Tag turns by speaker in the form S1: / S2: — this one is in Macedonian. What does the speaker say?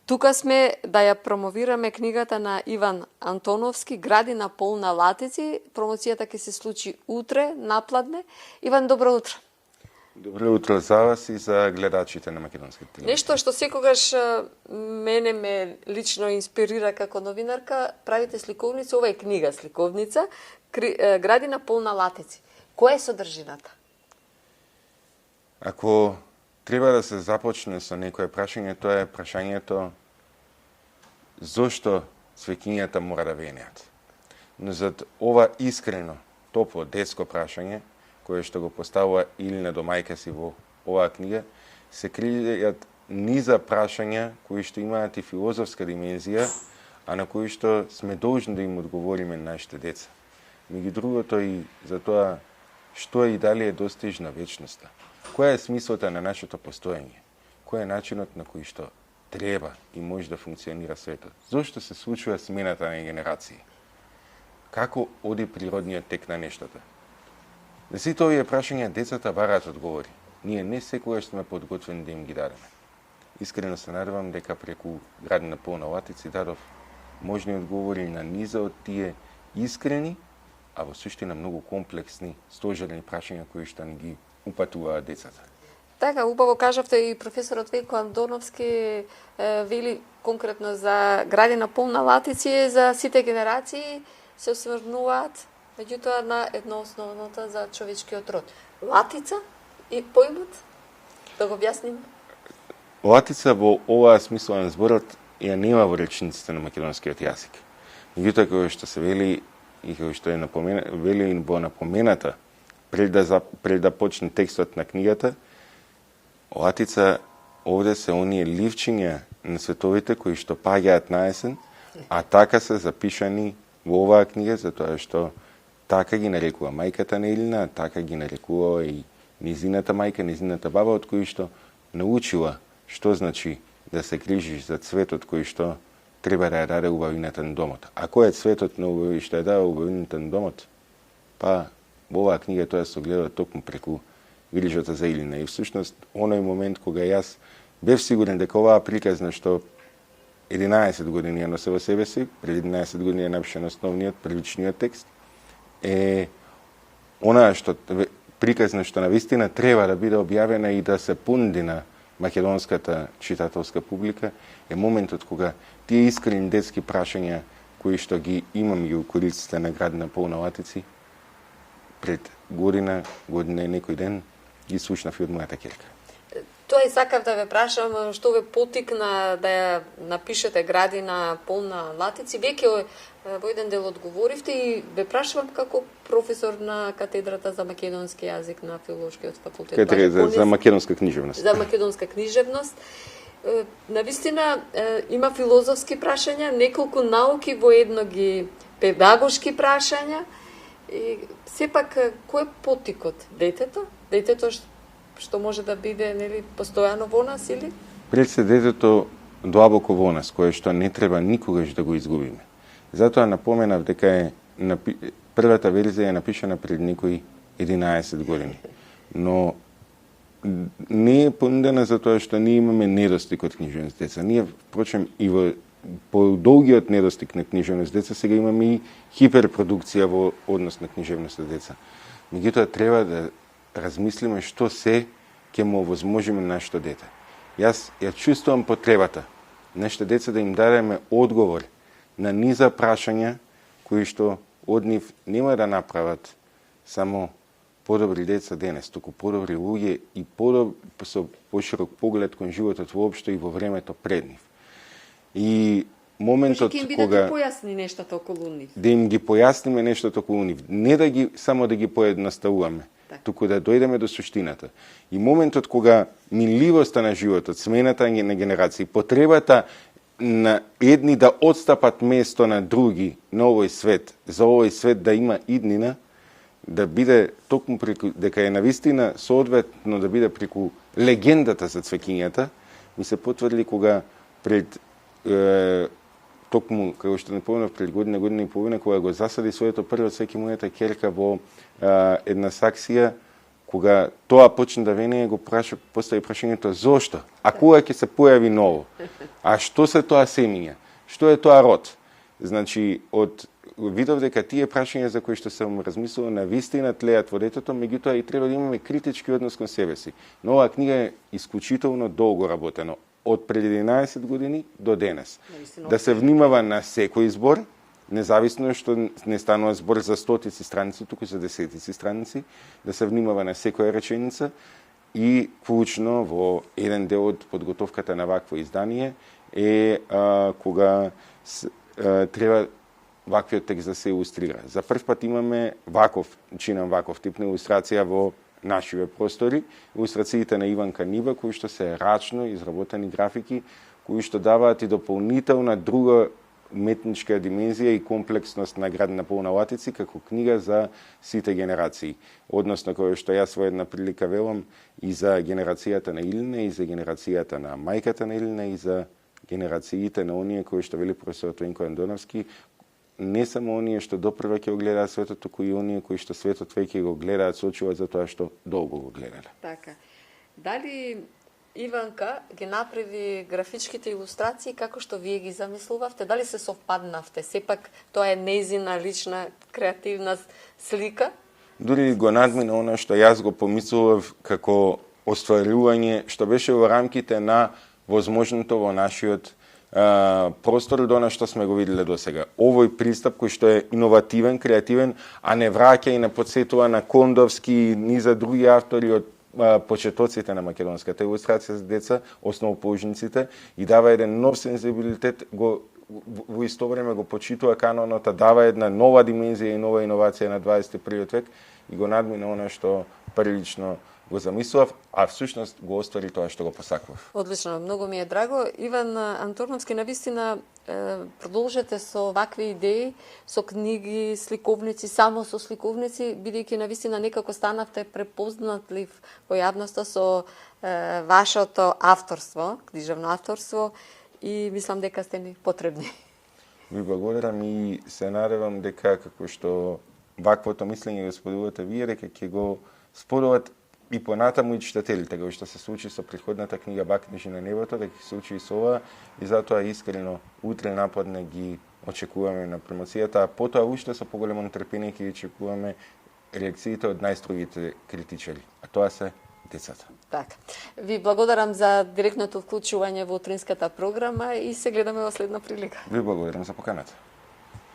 S1: Тука сме да ја промовираме книгата на Иван Антоновски, Градина полна латици. Промоцијата ќе се случи утре, напладне. Иван, добро утро.
S2: Добро утро за вас и за гледачите на македонска телевизија.
S1: Нешто што секогаш мене ме лично инспирира како новинарка, правите сликовница, ова е книга сликовница, Градина полна латици. Која е содржината?
S2: Ако треба да се започне со некое прашање, тоа е прашањето зошто цвеќињата мора да венеат. Но зад ова искрено, топло, детско прашање, кое што го поставува Илина до мајка си во оваа книга, се кријат низа прашања кои што имаат и филозофска димензија, а на кои што сме должни да им одговориме на нашите деца. Меѓу другото и за тоа што и дали е достижна вечноста. Која е смислата на нашето постоење? Кој е начинот на кој што треба и може да функционира светот? Зошто се случува смената на генерации? Како оди природниот тек на нештата? На сите овие прашања децата бараат одговори. Ние не секогаш сме подготвени да им ги дадеме. Искрено се надевам дека преку Градина полна латици дадов можни одговори на низа од тие искрени, а во суштина многу комплексни, сложени прашања кои што ни ги упатуваат децата.
S1: Така, убаво кажавте и професорот Вејко Антоновски вели конкретно за Градина полна латици, за сите генерации се осврнуваат, меѓутоа на едно основното за човечкиот род. Латица и поимот, да го објасним?
S2: Латица во оваа смисла на зборот ја нема во речниците на македонскиот јазик. Меѓутоа, кој што се вели и кој што е вели во напомената пред да почне текстот на книгата, латица овде се оние ливчиња на световите кои што паѓаат на есен, а така се запишани во оваа книга, затоа што така ги нарекува мајката на Илина, така ги нарекува и низината мајка, низината баба, од кои што научила што значи да се грижиш за цветот кој што треба да ја даде убавината на домот. А кој е цветот на што ја дава убавината на домот? Па, во оваа книга тоа се огледа токму преку грижата за Илина. И всушност, оној момент кога јас бев сигурен дека оваа приказна што 11 години ја носе во себе си, пред 11 години ја напишан основниот, првичниот текст, е онаа што приказна што навистина треба да биде објавена и да се понуди на македонската читателска публика, е моментот кога тие искрени детски прашања кои што ги имам и у кориците на Градина полна латици, пред година и некој ден, ги слушнав и од мојата ќерка.
S1: Тоа и сакав да ве прашам, што ве потикна да ја напишете Градина полна латици. Веќе во еден дел одговоривте и ве прашувам како професор на катедрата за македонски јазик на Филолошкиот факултет.
S2: За македонска книжевност.
S1: За македонска книжевност. Навистина има филозофски прашања, неколку науки во едно ги педагошки прашања. И сепак, кој е потикот? Детето? Детето што може да биде, нели, постојано во нас или?
S2: Пред се детето длабоко во нас, кое што не треба никогаш да го изгубиме. Затоа напоменав дека е првата верзија е напишана пред некои 11 години. Но не е понудена затоа што ние имаме недостиг од книжевност деца. Ние, впрочем, и во по-долгиот недостиг на книжевност деца, сега имаме и хиперпродукција во однос на книжевност деца. Меѓутоа, треба да размислиме што се ќе му овозможиме на нашето дете. Јас ја чувствувам потребата нашите деца да им дадеме одговор на низа прашања кои што од нив нема да направат само подобри деца денес, туку подобри луѓе и со поширок поглед кон животот воопшто и во времето пред нив. И моментот кога
S1: да ги појасни нештата околу нив.
S2: Да им ги појасниме нештото околу нив, не да ги само да ги поедноставуваме, туку да дојдеме до суштината. И моментот кога минливоста на животот, смената на генерации, потребата на едни да отстапат место на други на овој свет, за овој свет да има иднина, да биде токму преку, дека е навистина соодветно да биде преку легендата за цвеќињата, ми се потврди кога пред токму, како што не помнав, пред година и половина, кога го засади своето прво цвеќе мојата ќерка во една саксија кога тоа почне да вене, го постави прашањето зошто? А кога ќе се појави ново? А што се тоа семиња? Што е тоа род? Значи, видов дека тие прашања за кои што сам размислувал на вистина тлеат во детето, меѓутоа и треба да имаме критички однос кон себе си. Но оваа книга е исклучително долго работено, од пред 11 години до денес. Да се внимава на секој збор, независно што не станува збор за стотици страници, туку за десетици страници, да се внимава на секоја реченица и клучно во еден дел од подготовката на вакво издание е кога треба ваквиот текст да се илустрира. За прв пат имаме чинам ваков тип на илустрација во нашиве простори. Илустрациите на Иванка Нива, кои што се рачно изработени графики, кои што даваат и дополнителна друга уметничка димензија и комплексност на Град на полна латици како книга за сите генерации. Односно, кој што јас во една прилика велам и за генерацијата на Илина, и за генерацијата на мајката на Илина, и за генерациите на оние кои што вели професорот Венко Андоновски, не само оние што допрва ќе го гледаат светот, туку и оние кои што светот веќе го гледаат со очи за тоа што долго го гледале.
S1: Така. Дали Иванка ги направи графичките илустрации како што вие ги замислувавте? Дали се совпаднавте? Сепак тоа е нејзина лична креативна слика?
S2: Дури го надмина она што јас го помислував како остварување што беше во рамките на возможното во нашиот простор до на што сме го виделе до сега. Овој пристап кој што е иновативен, креативен, а не враќа и не подсетува на Кондовски ни за други автори од почетоците на македонската илустрација за деца, основоположниците, и дава еден нов сензибилитет, во исто време го почитува канонот, дава една нова димензија и нова иновација на 21. век и го надмина она што прилично го замислував, а всушност го оствари тоа што го посакував.
S1: Одлично, многу ми е драго. Иван Антурновски, навистина продолжете со вакви идеи, со книги, сликовници, само со сликовници, бидејќи навистина некако станавте препознатлив во јавноста со вашето авторство, книжевно авторство, и мислам дека сте ни потребни.
S2: Ви благодарам и се надевам дека како што ваквото мислење го споделувате вие, дека ќе го споделат и понатаму и читателите, како што се случи со претходната книга Бак книжи на небото, дека се случи и со ова, и затоа искрено утре нападне ги очекуваме на промоцијата, а потоа уште со поголемо нетрпение ќе очекуваме реакциите од најстрогите критичари, а тоа се децата.
S1: Така. Ви благодарам за директното вклучување во утринската програма и се гледаме во следна прилика.
S2: Ви благодарам за поканата.